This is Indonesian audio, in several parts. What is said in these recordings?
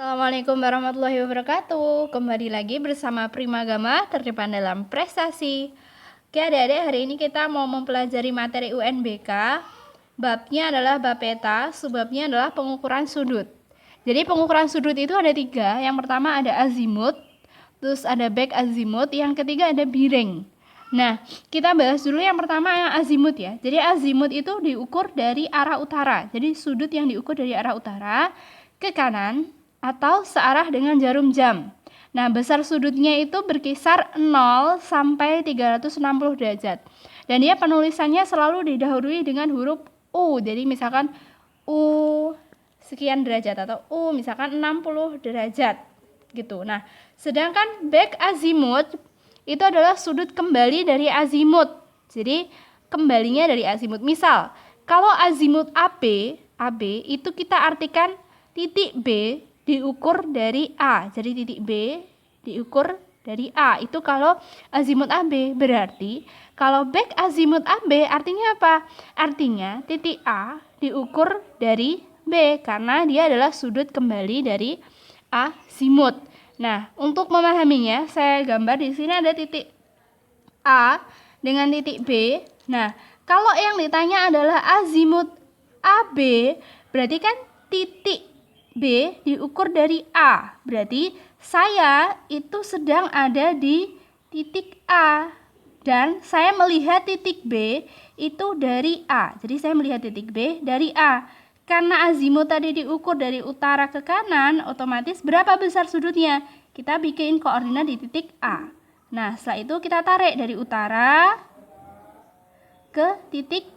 Assalamualaikum warahmatullahi wabarakatuh. Kembali lagi bersama Primagama terdepan dalam prestasi. Oke adik-adik, hari ini kita mau mempelajari materi UNBK. Babnya adalah bab peta, subbabnya adalah pengukuran sudut. Jadi pengukuran sudut itu ada 3. Yang pertama ada azimut, terus ada back azimut, yang ketiga ada biring. Nah, kita bahas dulu yang pertama yang azimut ya. Jadi azimut itu diukur dari arah utara. Jadi sudut yang diukur dari arah utara ke kanan atau searah dengan jarum jam. Nah, besar sudutnya itu berkisar 0 sampai 360 derajat. Dan dia penulisannya selalu didahului dengan huruf U. Jadi misalkan U sekian derajat atau U misalkan 60 derajat gitu. Nah, sedangkan back azimut itu adalah sudut kembali dari azimut. Jadi kembalinya dari azimut. Misal, kalau azimut AB itu kita artikan titik B diukur dari A. Jadi titik B diukur dari A. Itu kalau azimut AB. Berarti kalau back azimut AB artinya apa? Artinya titik A diukur dari B karena dia adalah sudut kembali dari azimut. Nah, untuk memahaminya saya gambar di sini ada titik A dengan titik B. Nah, kalau yang ditanya adalah azimut AB, berarti kan titik B diukur dari A. Berarti saya itu sedang ada di titik A. Dan saya melihat titik B itu dari A. Jadi saya melihat titik B dari A. Karena azimut tadi diukur dari utara ke kanan, otomatis berapa besar sudutnya? Kita bikin koordinat di titik A. Nah, setelah itu kita tarik dari utara ke titik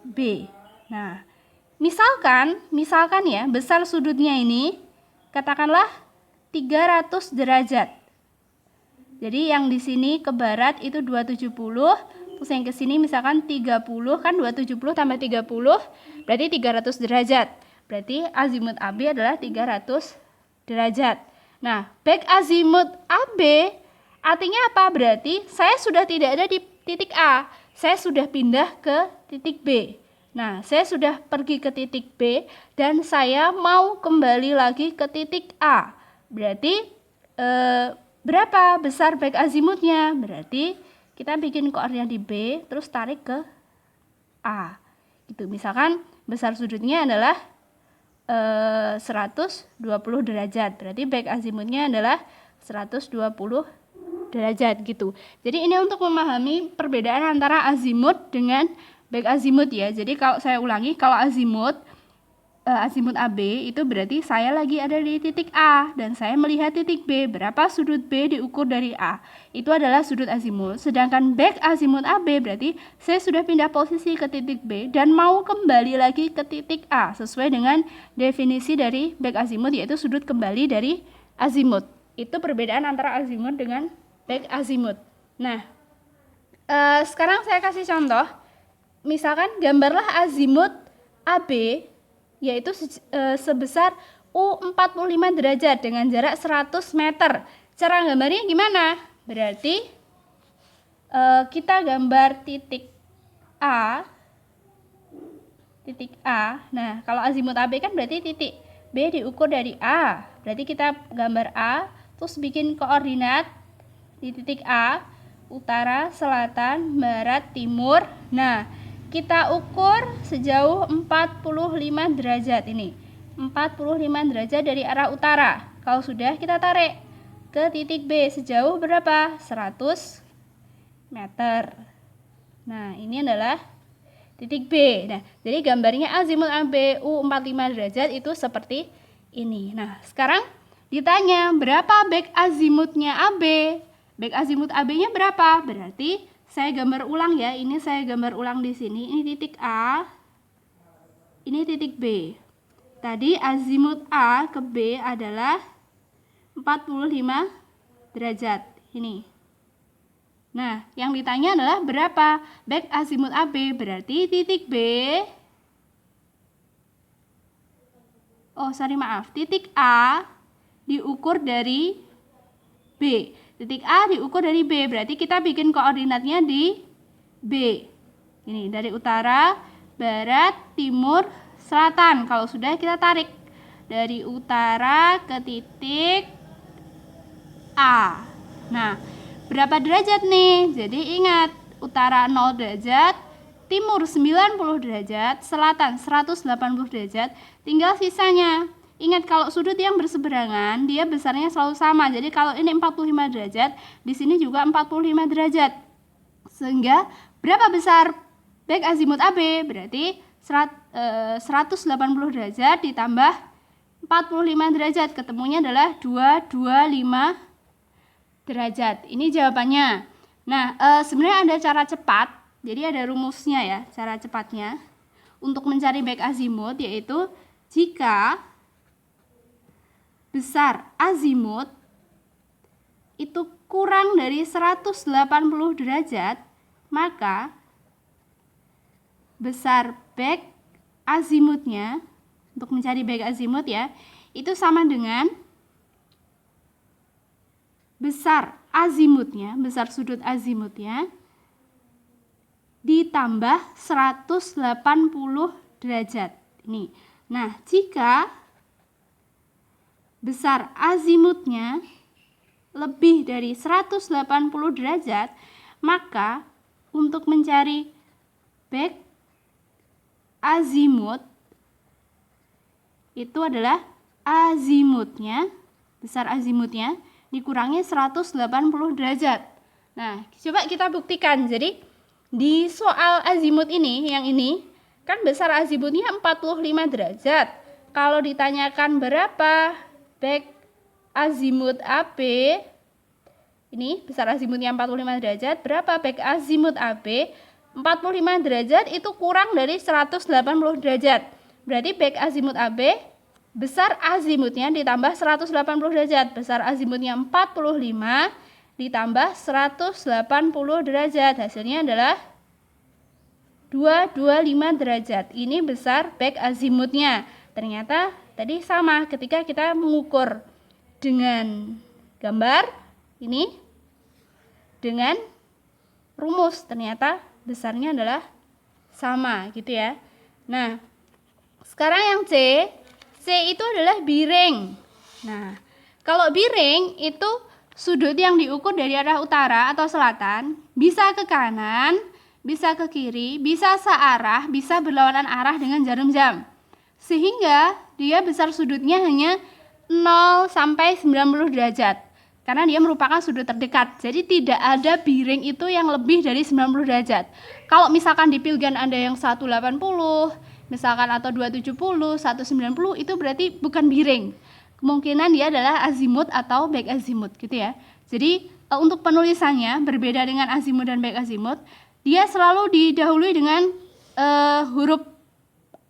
B. Nah, misalkan ya, besar sudutnya ini katakanlah 300 derajat. Jadi yang di sini ke barat itu 270, terus yang ke sini misalkan 30, kan 270 tambah 30 berarti 300 derajat. Berarti azimut AB adalah 300 derajat. Nah, back azimut AB artinya apa? Berarti saya sudah tidak ada di titik A, saya sudah pindah ke titik B. Nah, saya sudah pergi ke titik B dan saya mau kembali lagi ke titik A. Berarti berapa besar back azimutnya? Berarti kita bikin koordinat di B, terus tarik ke A. Gitu. Misalkan besar sudutnya adalah 120 derajat. Berarti back azimutnya adalah 120 derajat gitu. Jadi ini untuk memahami perbedaan antara azimut dengan back azimut ya. Jadi kalau saya ulangi, kalau azimut AB itu berarti saya lagi ada di titik A dan saya melihat titik B. Berapa sudut B diukur dari A? Itu adalah sudut azimut. Sedangkan back azimut AB berarti saya sudah pindah posisi ke titik B dan mau kembali lagi ke titik A sesuai dengan definisi dari back azimut, yaitu sudut kembali dari azimut. Itu perbedaan antara azimut dengan back azimut. Nah, sekarang saya kasih contoh. Misalkan gambarlah azimut AB yaitu sebesar U45 derajat dengan jarak 100 meter. Cara gambarnya gimana? Berarti kita gambar titik A. Nah, kalau azimut AB kan berarti titik B diukur dari A. Berarti kita gambar A, terus bikin koordinat di titik A, utara, selatan, barat, timur. Nah, kita ukur sejauh 45 derajat ini. 45 derajat dari arah utara. Kalau sudah, kita tarik ke titik B sejauh berapa? 100 meter. Nah, ini adalah titik B. Nah, jadi gambarnya azimut AB U45 derajat itu seperti ini. Nah, sekarang ditanya berapa back azimutnya AB? Back azimut AB-nya berapa? Berarti saya gambar ulang ya. Ini saya gambar ulang di sini. Ini titik A. Ini titik B. Tadi azimut A ke B adalah 45 derajat. Ini. Nah, yang ditanya adalah berapa back azimut AB? Berarti titik B. Titik A diukur dari B. Titik A diukur dari B, berarti kita bikin koordinatnya di B. Ini dari utara, barat, timur, selatan. Kalau sudah kita tarik dari utara ke titik A. Nah, berapa derajat nih? Jadi ingat, utara 0 derajat, timur 90 derajat, selatan 180 derajat, tinggal sisanya. Ingat, kalau sudut yang berseberangan, dia besarnya selalu sama. Jadi kalau ini 45 derajat, di sini juga 45 derajat. Sehingga berapa besar baik azimut AB? Berarti 180 derajat ditambah 45 derajat, ketemunya adalah 225 derajat. Ini jawabannya. Nah, sebenarnya ada cara cepat, jadi ada rumusnya ya, cara cepatnya untuk mencari baik azimut, yaitu jika besar azimut itu kurang dari 180 derajat, maka besar baik azimutnya, untuk mencari baik azimut ya, itu sama dengan besar azimutnya, besar sudut azimutnya ditambah 180 derajat. Ini. Nah, jika besar azimutnya lebih dari 180 derajat, maka untuk mencari baik azimut itu adalah azimutnya, besar azimutnya dikurangi 180 derajat. Nah, coba kita buktikan. Jadi, di soal azimut ini, yang ini, kan besar azimutnya 45 derajat. Kalau ditanyakan berapa baik azimut AB, ini besar azimutnya 45 derajat, berapa baik azimut AB? 45 derajat itu kurang dari 180 derajat. Berarti baik azimut AB, besar azimutnya ditambah 180 derajat. Besar azimutnya 45 ditambah 180 derajat. Hasilnya adalah 225 derajat. Ini besar baik azimutnya. Ternyata tadi sama ketika kita mengukur dengan gambar ini dengan rumus, ternyata besarnya adalah sama gitu ya. Nah, sekarang yang C itu adalah biring. Nah, kalau biring itu sudut yang diukur dari arah utara atau selatan bisa ke kanan, bisa ke kiri, bisa searah, bisa berlawanan arah dengan jarum jam. Sehingga dia besar sudutnya hanya 0 sampai 90 derajat. Karena dia merupakan sudut terdekat. Jadi tidak ada biring itu yang lebih dari 90 derajat. Kalau misalkan di pilgan ada yang 180, misalkan atau 270, 190, itu berarti bukan biring. Kemungkinan dia adalah azimut atau baik azimut gitu ya. Jadi untuk penulisannya berbeda dengan azimut dan baik azimut, dia selalu didahului dengan huruf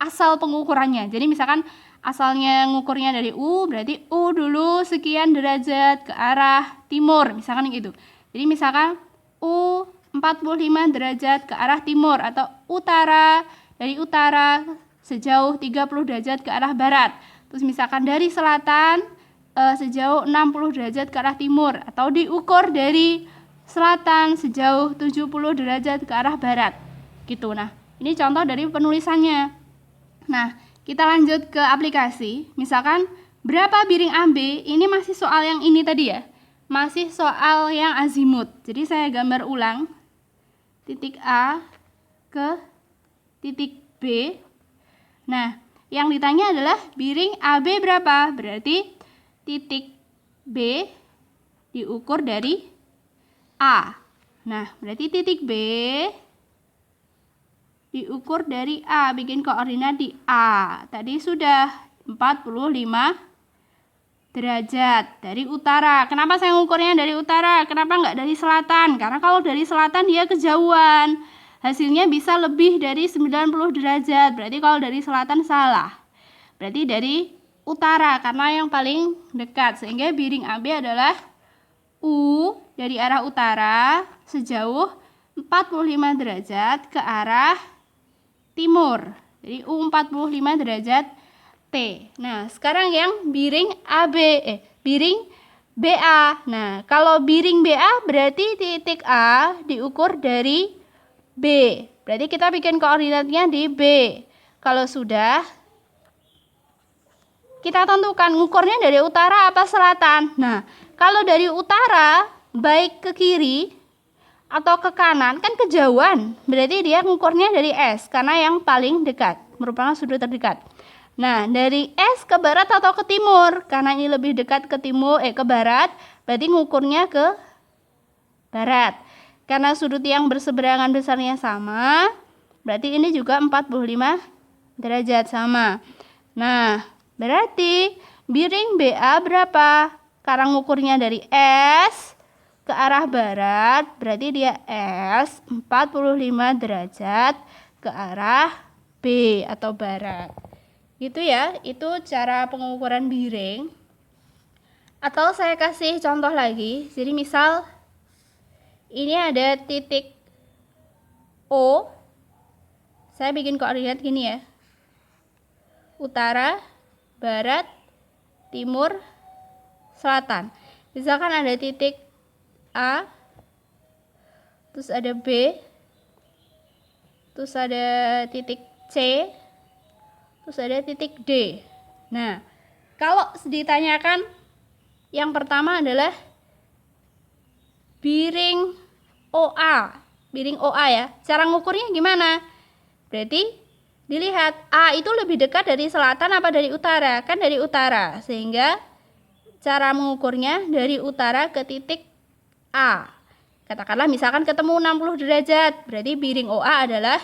asal pengukurannya. Jadi misalkan asalnya ngukurnya dari U, berarti U dulu sekian derajat ke arah timur, misalkan gitu. Jadi misalkan U 45 derajat ke arah timur, atau utara, dari utara sejauh 30 derajat ke arah barat. Terus misalkan dari selatan sejauh 60 derajat ke arah timur, atau diukur dari selatan sejauh 70 derajat ke arah barat. Gitu. Nah, ini contoh dari penulisannya. Nah, kita lanjut ke aplikasi. Misalkan berapa biring AB? Ini masih soal yang ini tadi ya. Masih soal yang azimut. Jadi saya gambar ulang. Titik A ke titik B. Nah, yang ditanya adalah biring AB berapa? Berarti titik B diukur dari A. Nah, berarti titik B diukur dari A, bikin koordinat di A. Tadi sudah 45 derajat dari utara. Kenapa saya ngukurnya dari utara? Kenapa nggak dari selatan? Karena kalau dari selatan dia kejauhan. Hasilnya bisa lebih dari 90 derajat. Berarti kalau dari selatan salah. Berarti dari utara karena yang paling dekat. Sehingga biring AB adalah U dari arah utara sejauh 45 derajat ke arah timur. Jadi U 45 derajat T. Nah, sekarang yang biring AB, biring BA. Nah, kalau biring BA berarti titik A diukur dari B. Berarti kita bikin koordinatnya di B. Kalau sudah, kita tentukan ngukurnya dari utara apa selatan. Nah, kalau dari utara baik ke kiri atau ke kanan kan kejauhan, berarti dia ngukurnya dari S karena yang paling dekat, merupakan sudut terdekat. Nah, dari S ke barat atau ke timur, karena ini lebih dekat ke timur, ke barat, berarti ngukurnya ke barat. Karena sudut yang berseberangan besarnya sama, berarti ini juga 45 derajat sama. Nah, berarti miring BA berapa? Karena ngukurnya dari S ke arah barat, berarti dia S 45 derajat ke arah B atau barat. Gitu ya, itu cara pengukuran miring. Atau saya kasih contoh lagi. Jadi misal ini ada titik O. Saya bikin koordinat gini ya. Utara, barat, timur, selatan. Misalkan ada titik A, terus ada B, terus ada titik C, terus ada titik D. Nah, kalau ditanyakan yang pertama adalah biring OA. Biring OA ya. Cara ngukurnya gimana? Berarti dilihat A itu lebih dekat dari selatan apa dari utara? Kan dari utara. Sehingga cara mengukurnya dari utara ke titik A. Katakanlah misalkan ketemu 60 derajat. Berarti biring OA adalah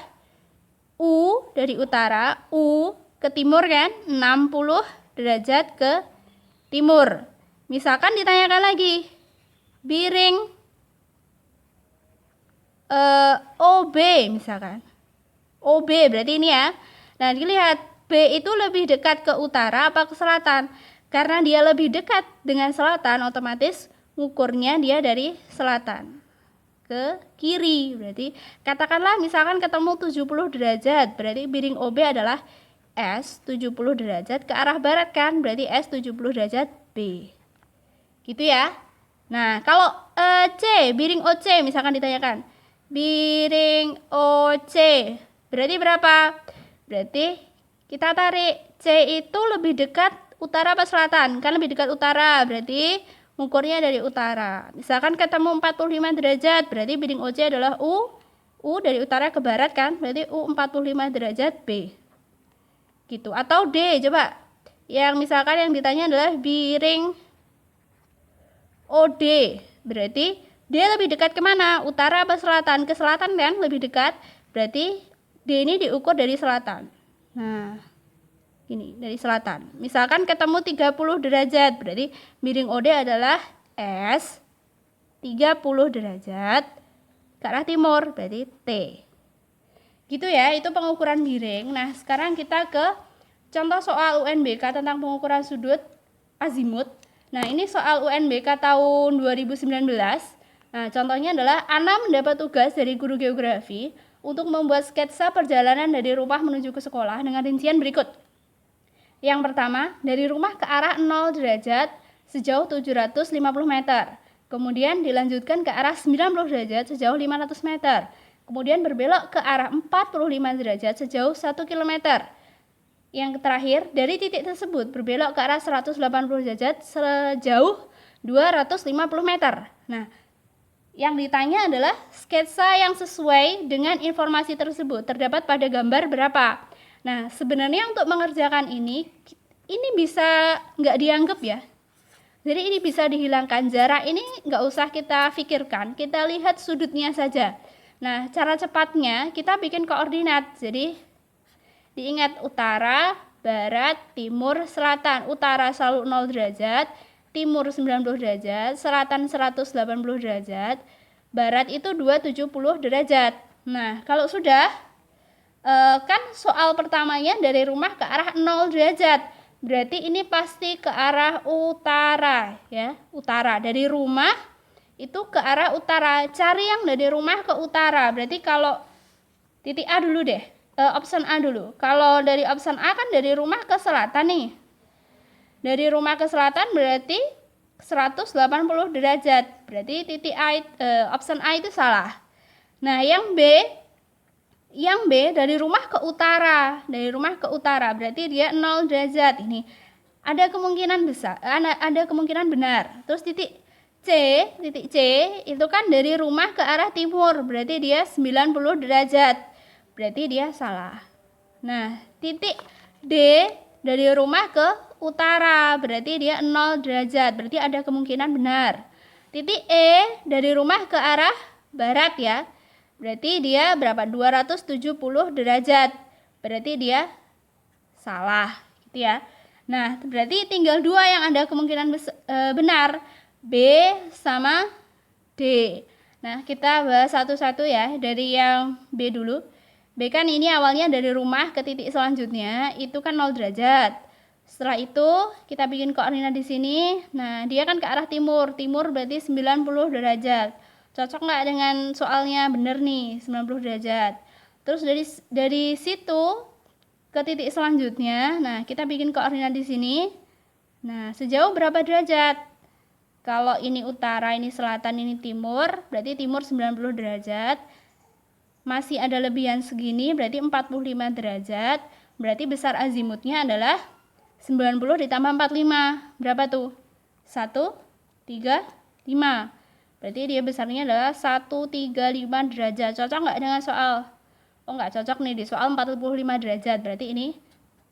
U dari utara, U ke timur kan? 60 derajat ke timur. Misalkan ditanyakan lagi, biring OB misalkan. OB berarti ini ya. Nah, dilihat B itu lebih dekat ke utara apa ke selatan? Karena dia lebih dekat dengan selatan, otomatis ngukurnya dia dari selatan ke kiri. Berarti katakanlah misalkan ketemu 70 derajat, berarti biring OB adalah S 70 derajat ke arah barat kan? Berarti S 70 derajat B. Gitu ya. Nah, kalau C, biring OC misalkan ditanyakan. Biring OC berarti berapa? Berarti kita tarik C itu lebih dekat utara apa selatan? Kan lebih dekat utara, berarti ngukurnya dari utara. Misalkan ketemu 45 derajat, berarti biring OC adalah U. U dari utara ke barat kan? Berarti U 45 derajat B. Gitu. Atau D, coba. Yang misalkan yang ditanya adalah biring OD. Berarti dia lebih dekat kemana? Utara apa selatan? Ke selatan kan? Lebih dekat. Berarti D ini diukur dari selatan. Nah, ini dari selatan. Misalkan ketemu 30 derajat. Berarti miring OD adalah S 30 derajat ke arah timur. Berarti T. Gitu ya, itu pengukuran miring. Nah, sekarang kita ke contoh soal UNBK tentang pengukuran sudut azimut. Nah, ini soal UNBK tahun 2019. Nah, contohnya adalah Ana mendapat tugas dari guru geografi untuk membuat sketsa perjalanan dari rumah menuju ke sekolah dengan rincian berikut. Yang pertama, dari rumah ke arah 0 derajat sejauh 750 meter. Kemudian dilanjutkan ke arah 90 derajat sejauh 500 meter. Kemudian berbelok ke arah 45 derajat sejauh 1 km. Yang terakhir, dari titik tersebut berbelok ke arah 180 derajat sejauh 250 meter. Nah, yang ditanya adalah sketsa yang sesuai dengan informasi tersebut terdapat pada gambar berapa. Nah, sebenarnya untuk mengerjakan ini bisa nggak dianggap ya. Jadi ini bisa dihilangkan. Jarak ini nggak usah kita pikirkan, kita lihat sudutnya saja. Nah, cara cepatnya kita bikin koordinat. Jadi diingat utara, barat, timur, selatan. Utara selalu 0 derajat, timur 90 derajat, selatan 180 derajat, barat itu 270 derajat. Nah, kalau sudah, kan soal pertamanya dari rumah ke arah 0 derajat. Berarti ini pasti ke arah utara ya, utara. Dari rumah itu ke arah utara. Cari yang dari rumah ke utara. Berarti kalau titik A dulu deh. Option A dulu. Kalau dari option A kan dari rumah ke selatan nih. Dari rumah ke selatan berarti 180 derajat. Berarti titik A, option A itu salah. Nah, yang B dari rumah ke utara. Dari rumah ke utara berarti dia 0 derajat. Ini ada kemungkinan besar, ada kemungkinan benar. Terus titik C itu kan dari rumah ke arah timur, berarti dia 90 derajat. Berarti dia salah. Nah, titik D dari rumah ke utara, berarti dia 0 derajat. Berarti ada kemungkinan benar. Titik E dari rumah ke arah barat ya. Berarti dia berapa? 270 derajat. Berarti dia salah, gitu ya. Nah, berarti tinggal dua yang ada kemungkinan benar, B sama D. Nah, kita bahas satu-satu ya, dari yang B dulu. B kan ini awalnya dari rumah ke titik selanjutnya, itu kan 0 derajat. Setelah itu, kita bikin koordinat di sini. Nah, dia kan ke arah timur. Timur berarti 90 derajat. Cocok nggak dengan soalnya? Bener nih, 90 derajat. Terus dari situ ke titik selanjutnya, nah kita bikin koordinat di sini. Nah, sejauh berapa derajat? Kalau ini utara, ini selatan, ini timur, berarti timur 90 derajat. Masih ada lebihan segini, berarti 45 derajat. Berarti besar azimutnya adalah 90 ditambah 45. Berapa tuh? 1, 3, 5. Berarti dia besarnya adalah 135 derajat. Cocok nggak dengan soal? Oh, nggak cocok nih, di soal 45 derajat. Berarti ini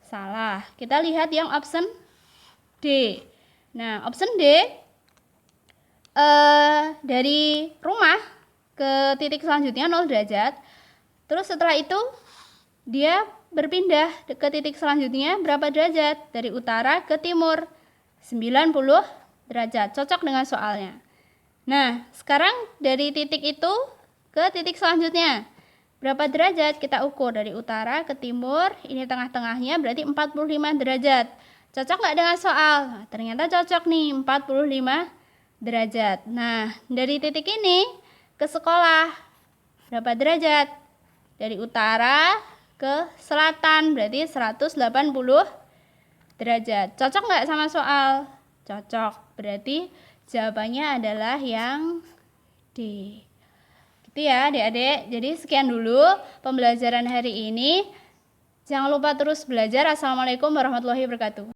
salah. Kita lihat yang option D. Nah, option D, dari rumah ke titik selanjutnya 0 derajat. Terus setelah itu dia berpindah ke titik selanjutnya berapa derajat? Dari utara ke timur 90 derajat. Cocok dengan soalnya. Nah, sekarang dari titik itu ke titik selanjutnya berapa derajat? Kita ukur dari utara ke timur. Ini tengah-tengahnya berarti 45 derajat. Cocok nggak dengan soal? Nah, ternyata cocok nih, 45 derajat. Nah, dari titik ini ke sekolah berapa derajat? Dari utara ke selatan berarti 180 derajat. Cocok nggak sama soal? Cocok. Berarti jawabannya adalah yang D. Gitu ya adik-adik. Jadi sekian dulu pembelajaran hari ini. Jangan lupa terus belajar. Assalamualaikum warahmatullahi wabarakatuh.